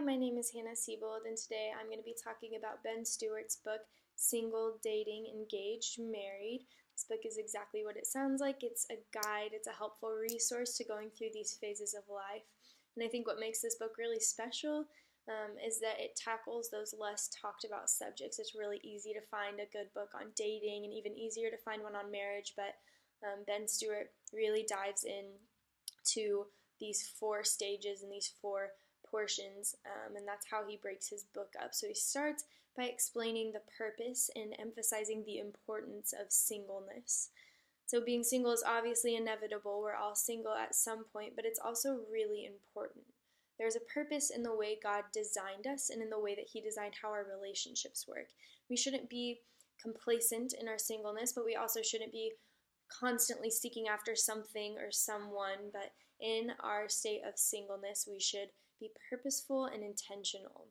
My name is Hannah Siebold, and today I'm going to be talking about Ben Stewart's book, Single, Dating, Engaged, Married. This book is exactly what it sounds like. It's a guide, it's a helpful resource to going through these phases of life. And I think what makes this book really special is that it tackles those less talked about subjects. It's really easy to find a good book on dating and even easier to find one on marriage, but Ben Stewart really dives in to these 4 stages and these 4 portions, and that's how he breaks his book up. So he starts by explaining the purpose and emphasizing the importance of singleness. So being single is obviously inevitable. We're all single at some point, but it's also really important. There's a purpose in the way God designed us and in the way that he designed how our relationships work. We shouldn't be complacent in our singleness, but we also shouldn't be constantly seeking after something or someone, but in our state of singleness, we should be purposeful and intentional.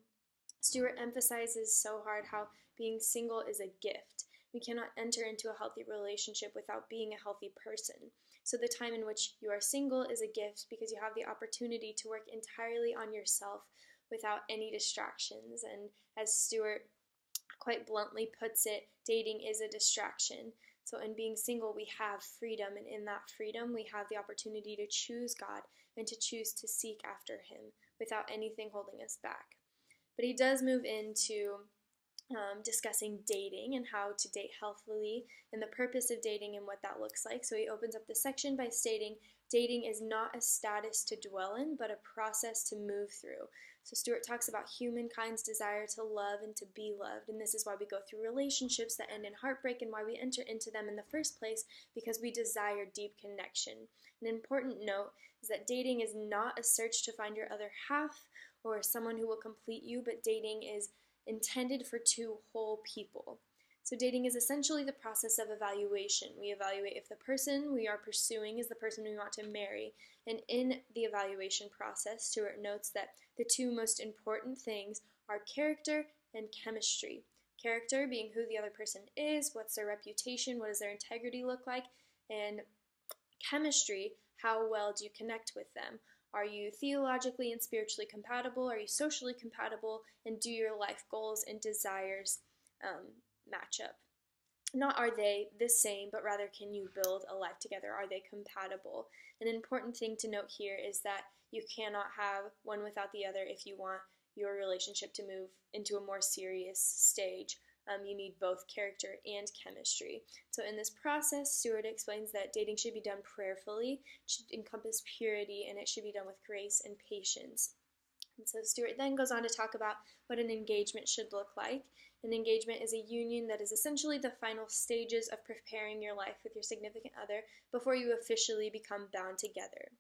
Stewart emphasizes so hard how being single is a gift. We cannot enter into a healthy relationship without being a healthy person. So the time in which you are single is a gift because you have the opportunity to work entirely on yourself without any distractions. And as Stewart quite bluntly puts it, dating is a distraction. So in being single, we have freedom, and in that freedom, we have the opportunity to choose God and to choose to seek after him without anything holding us back. But he does move into discussing dating and how to date healthily and the purpose of dating and what that looks like. So he opens up the section by stating, dating is not a status to dwell in, but a process to move through. So Stewart talks about humankind's desire to love and to be loved, and this is why we go through relationships that end in heartbreak and why we enter into them in the first place, because we desire deep connection. An important note is that dating is not a search to find your other half or someone who will complete you, but dating is intended for 2 whole people. So dating is essentially the process of evaluation. We evaluate if the person we are pursuing is the person we want to marry. And in the evaluation process, Stewart notes that the 2 most important things are character and chemistry. Character being who the other person is, what's their reputation, what does their integrity look like, and chemistry, how well do you connect with them? Are you theologically and spiritually compatible? Are you socially compatible? And do your life goals and desires match up? Not are they the same, but rather can you build a life together? Are they compatible? An important thing to note here is that you cannot have one without the other if you want your relationship to move into a more serious stage. You need both character and chemistry. So in this process, Stewart explains that dating should be done prayerfully, it should encompass purity, and it should be done with grace and patience. And so Stewart then goes on to talk about what an engagement should look like. An engagement is a union that is essentially the final stages of preparing your life with your significant other before you officially become bound together.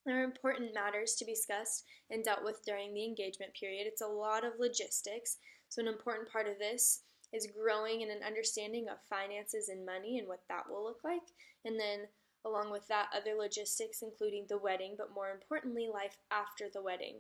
There are important matters to be discussed and dealt with during the engagement period. It's a lot of logistics, so an important part of this is growing in an understanding of finances and money and what that will look like. And then along with that, other logistics, including the wedding, but more importantly, life after the wedding,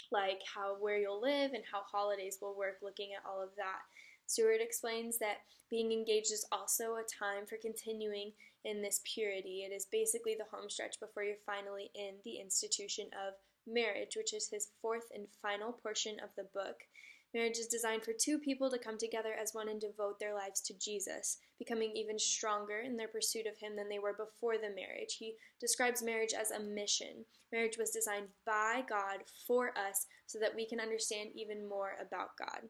like where you'll live and how holidays will work, looking at all of that. Stewart explains that being engaged is also a time for continuing in this purity. It is basically the home stretch before you're finally in the institution of marriage, which is his 4th and final portion of the book. Marriage is designed for 2 people to come together as one and devote their lives to Jesus, becoming even stronger in their pursuit of him than they were before the marriage. He describes marriage as a mission. Marriage was designed by God for us so that we can understand even more about God.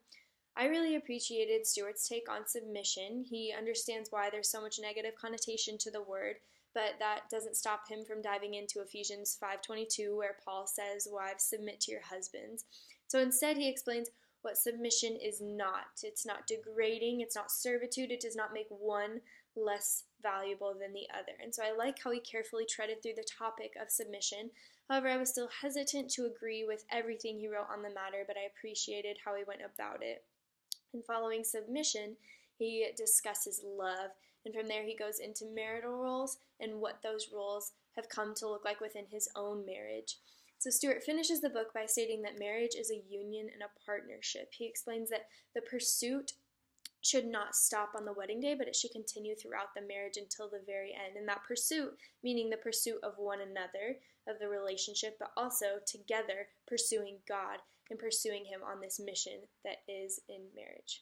I really appreciated Stewart's take on submission. He understands why there's so much negative connotation to the word, but that doesn't stop him from diving into Ephesians 5:22, where Paul says, "Wives, submit to your husbands." So instead, he explains what submission is not. It's not degrading, it's not servitude, it does not make one less valuable than the other. And so I like how he carefully treaded through the topic of submission. However, I was still hesitant to agree with everything he wrote on the matter, but I appreciated how he went about it. And following submission, he discusses love, and from there he goes into marital roles and what those roles have come to look like within his own marriage. So Stewart finishes the book by stating that marriage is a union and a partnership. He explains that the pursuit should not stop on the wedding day, but it should continue throughout the marriage until the very end. And that pursuit, meaning the pursuit of one another, of the relationship, but also together pursuing God and pursuing Him on this mission that is in marriage.